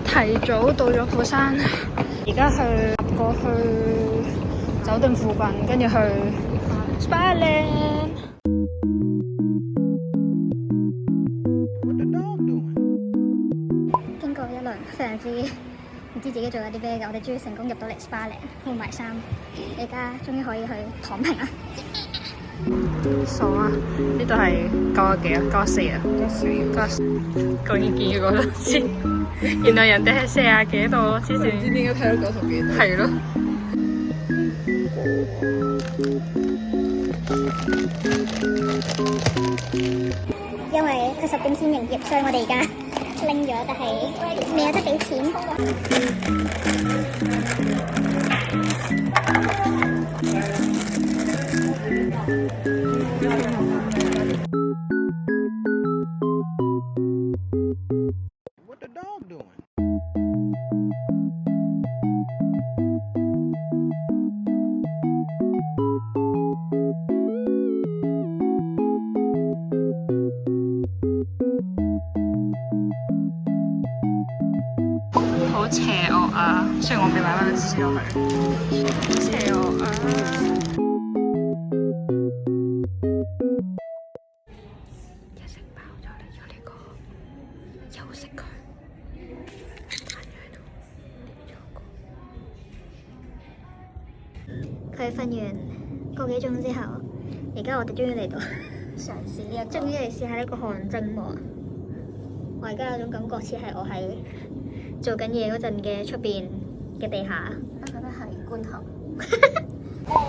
提早到咗釜山，而家去過去酒店附近，跟住去 Spa-Land。經過一輪非常之唔知自己做咗啲咩嘅，我哋終於成功入到嚟 Spa-Land，換埋衫，而家終於可以去躺平啦。傻啊！呢度係92幾啊？94啊？94。居然見過多次，原來人哋係40幾度咯，之前。唔知點解睇到90幾度。係咯。因為佢10點先營業，所以我哋而家拎咗，但係未有得俾錢。好邪惡啊！雖然我未買翻紙落去，邪惡啊！一食飽咗嚟咗呢個休息區，攤咗喺度，佢瞓完個幾鐘之後，而家我哋終於嚟到嘗試呢終於嚟試下呢個汗蒸喎。我而家有種感覺似係我喺做緊嘢嗰陣嘅出邊嘅地下，我覺得係觀塘。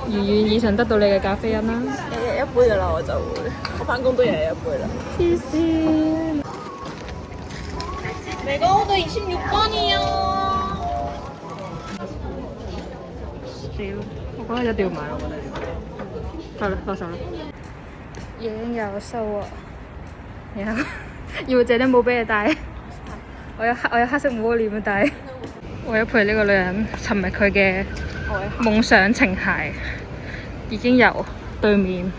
如願以償得到你嘅咖啡因啦！日日一杯噶啦，我就會，我翻工都日日一杯啦。黐線！美國都2006年啊！少，我覺得一定要買，我覺得。夠啦，攞手啦。已經有收喎，然後要借啲帽俾你戴。我有黑色帽簾啊，戴。為咗陪呢個女人尋覓佢嘅夢想情懷，已經由對面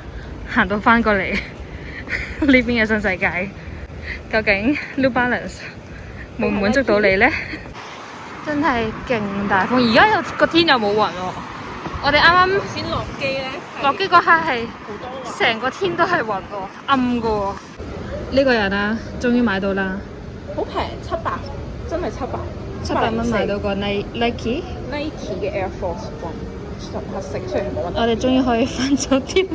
行到翻過嚟呢邊嘅新世界。究竟 New Balance 滿唔滿足到你呢？真係勁大風，而家個天又冇雲喎。我哋啱啱先落機咧，落機嗰刻係成個天都係雲喎，暗嘅喎。呢個人啊，終於買到啦！好平，700，真係700蚊買到個 Nike 嘅 Air Force One，純黑色，雖然冇乜。我哋終於可以翻酒店。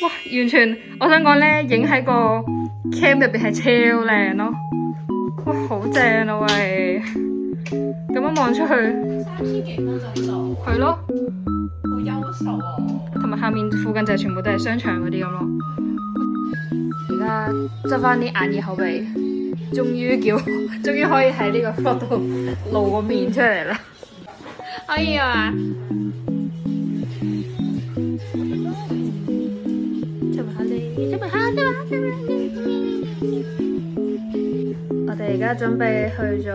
哇！完全，我想講咧，影喺個 cam 入邊係超靚咯。哇，好正啊喂！咁樣望出去3000幾蚊就呢度。係咯，好優秀啊！同埋下面附近就係全部都係商場嗰啲咁咯。而家執翻啲眼耳口鼻，終於可以喺呢個 vlog 度露個面出嚟啦！可以啊！我哋而家準備去咗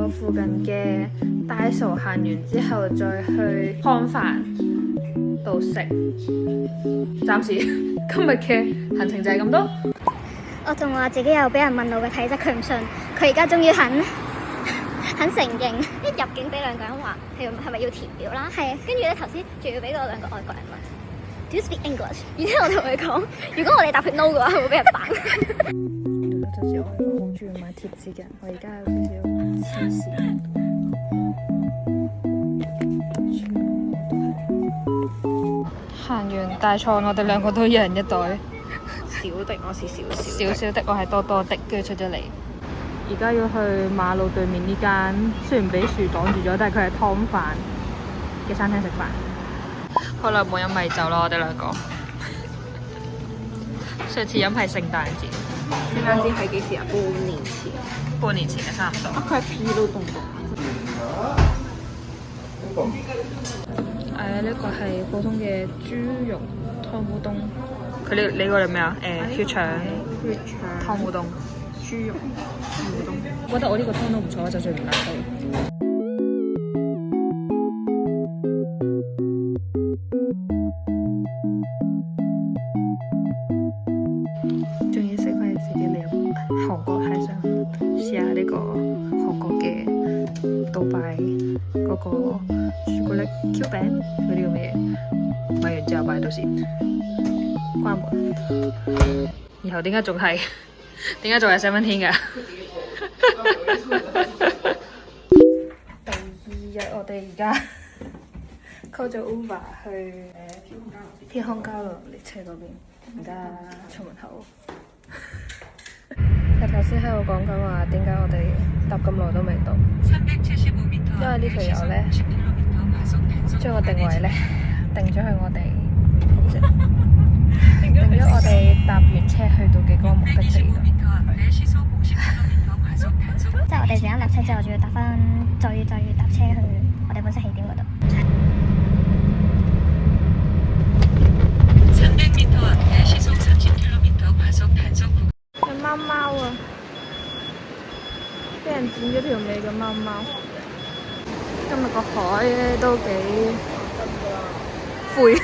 附近嘅大傻，行完之後再去康飯度食。暫時今日嘅行程就係咁多。我仲話自己有俾人問我嘅體質，佢唔信。佢而家終於肯承認，一入境俾兩個人話係咪要填表啦？係，跟住咧頭先仲要俾嗰兩個外國人問 Do you speak English？ 然之後我同佢講，如果我哋答佢 no 嘅話，係會俾人彈。就似我係一個好中意買貼紙嘅人，我而家有少少黐線。行完大創，我哋兩個都一人一袋。小的我是少少的，我係多多的，跟住出咗嚟。而家要去馬路對面呢間，雖然俾樹擋住咗，但係佢係湯飯嘅餐廳食飯。好耐冇飲米酒啦，我哋兩個。上次飲係聖誕節。聖誕節係幾時啊？半年前嘅差唔多。佢係皮都凍凍。呢個係普通嘅豬肉湯烏冬。你個係咩啊？血腸湯烏冬，豬肉湯烏冬。我覺得我呢個湯都唔錯，就算唔辣都。終於食翻自己料，韓國海鮮，試下呢個杜拜嗰個朱古力 Q 餅嗰啲咁嘅嘢，買完之後擺喺度先，關門。然後點解仲係17㗎？第2日我哋而家 call 咗 Uber 去天空交流列車嗰邊，而家出門口。佢頭先喺度講緊話，點解我哋搭咁耐都未到？因為呢條友咧將個定位咧定咗去我哋，定咗我哋搭完車去到嘅嗰個目的地度。即係我哋陣間落車之後，仲要搭翻，再搭車去我哋本身起點嗰度。隻貓貓啊！俾人剪咗條尾嘅貓貓。今日個海咧都幾灰。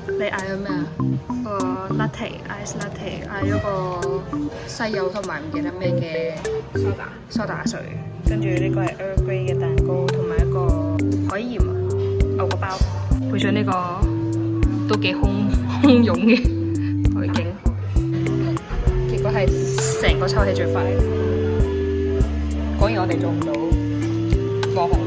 你嗌咗咩啊？個 latte，ice latte，嗌咗個西柚同埋唔記得咩嘅蘇打水，跟住呢個係 Earl Grey 嘅蛋糕，同埋一個海鹽牛角包，配上呢個都幾洶湧嘅海景，結果係成個抽起最快。果然我哋做唔到網紅。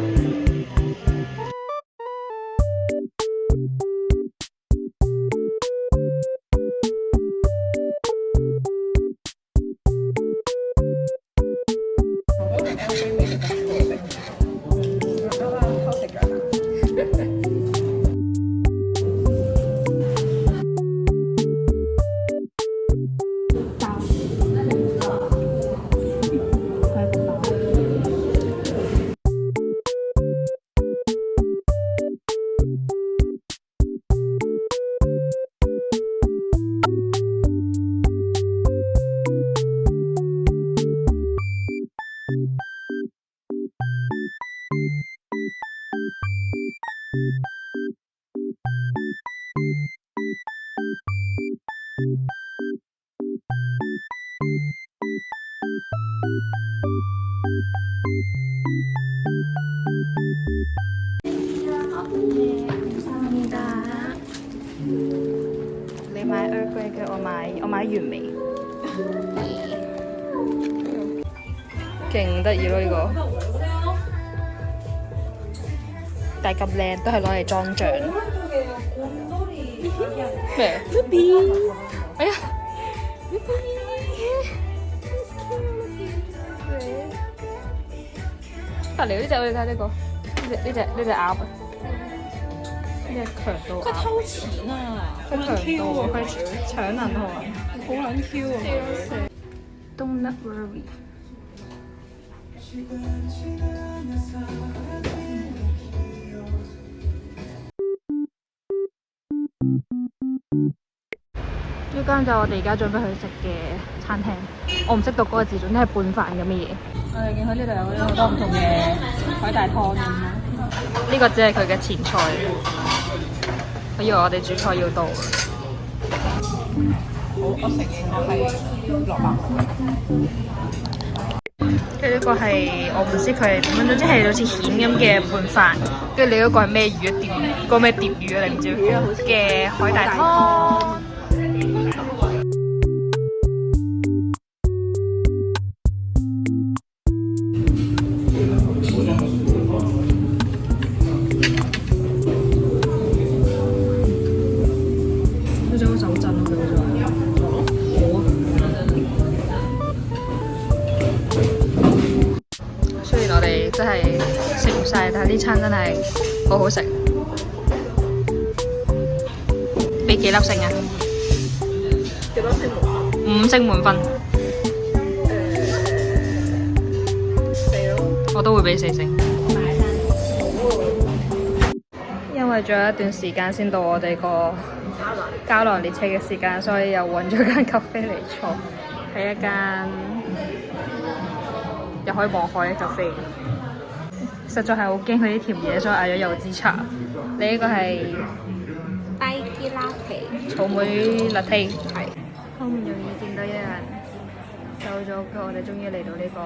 你買 Earl Grey 嘅，我買原味，勁得意咯呢個，但係咁靚都係攞嚟裝醬。咩？哎呀！隔離呢隻我哋睇呢個，呢隻鴨啊！呢隻強盜鴨。佢偷錢啊！佢強盜啊！佢搶銀行啊！好撚 Q 啊！Don't not worry。呢間就係我哋而家準備去食嘅餐廳，我唔識讀嗰個字，總之係拌飯咁嘅嘢。我哋見佢呢度有好多唔同嘅海帶湯咁樣，呢個只係佢嘅前菜。我以為我哋主菜要到。我承認我係落白。跟住呢個係我唔知佢係點樣，總之係好似蜆咁嘅拌飯。跟住你嗰個係咩魚啊？嗰個咩蝶魚啊？你唔知嘅海帶湯。真係食唔晒，但係呢餐真係好好食。俾幾粒星啊？幾多星滿分？5星滿分。4咯。我都會俾4星。因為仲有一段時間先到我哋個膠囊列車嘅時間，所以又揾咗間咖啡嚟坐，係一間又可以望海嘅咖啡。實在係好驚佢啲甜嘢，所以嗌咗柚子茶。你呢個係低啲拉皮，草莓 latte。係。好唔容易見到有人走咗，我哋終於嚟到呢個。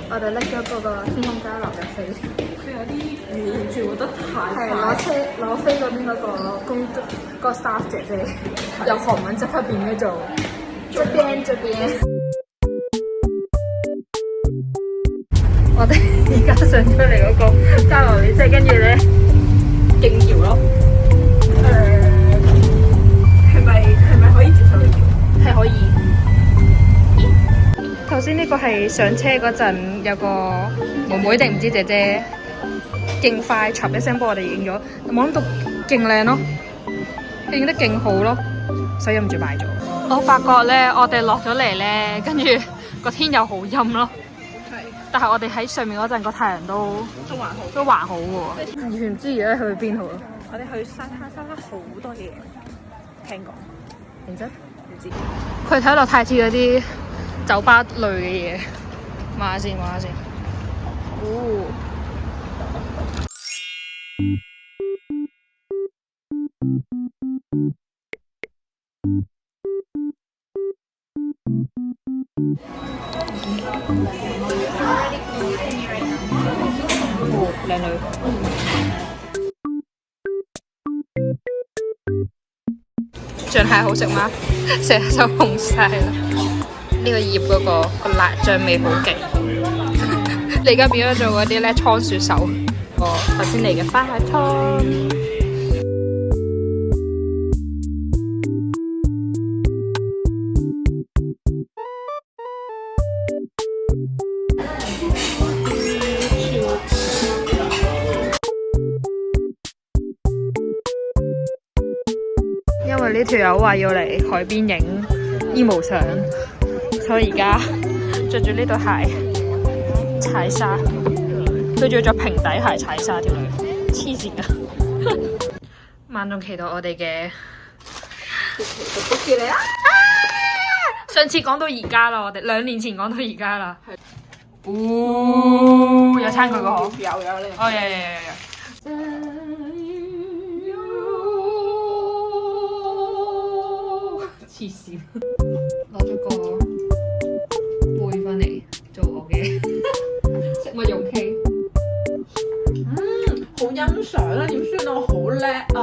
我哋拎咗嗰個天空交流嘅飛，佢有啲完全活得太係攞飛嗰邊嗰個 staff 姐姐，由韓文即刻變咗做這邊。我哋而家上咗嚟嗰個交流列車，跟住咧勁搖咯。係咪可以接受呢條？係可以。頭先呢個係上車嗰陣有個妹妹定唔知姐姐，勁快插一聲幫我哋影咗，冇諗到勁靚咯，影得勁好咯，所以忍唔住買咗。我發覺咧，我哋落咗嚟咧，跟住個天又好陰咯。但係我哋喺上面嗰陣個太陽都還好喎，完全唔知而家去邊好咯。我哋去沙灘好多嘢，聽講。認真？唔知。佢睇落太似嗰啲酒吧類嘅嘢，望下先。哦。靚女。醬蟹好食嗎？成日就紅晒啦。呢個醃嗰個辣醬味好勁。你而家變咗做嗰啲咧倉鼠手。頭先嚟嘅花蟹湯。因為呢條友話要嚟海邊影emo相，所以而家着住呢對鞋踩沙，佢仲要着平底鞋踩沙，條女黐線啊！萬眾期待我哋嘅叫你啊！上次講到而家啦，我哋2年前講到而家啦。哦，有餐具個嗬？有呢。哦，有。黐線，攞咗個杯翻嚟做我嘅食物容器。好欣賞啊！點算我好叻啊！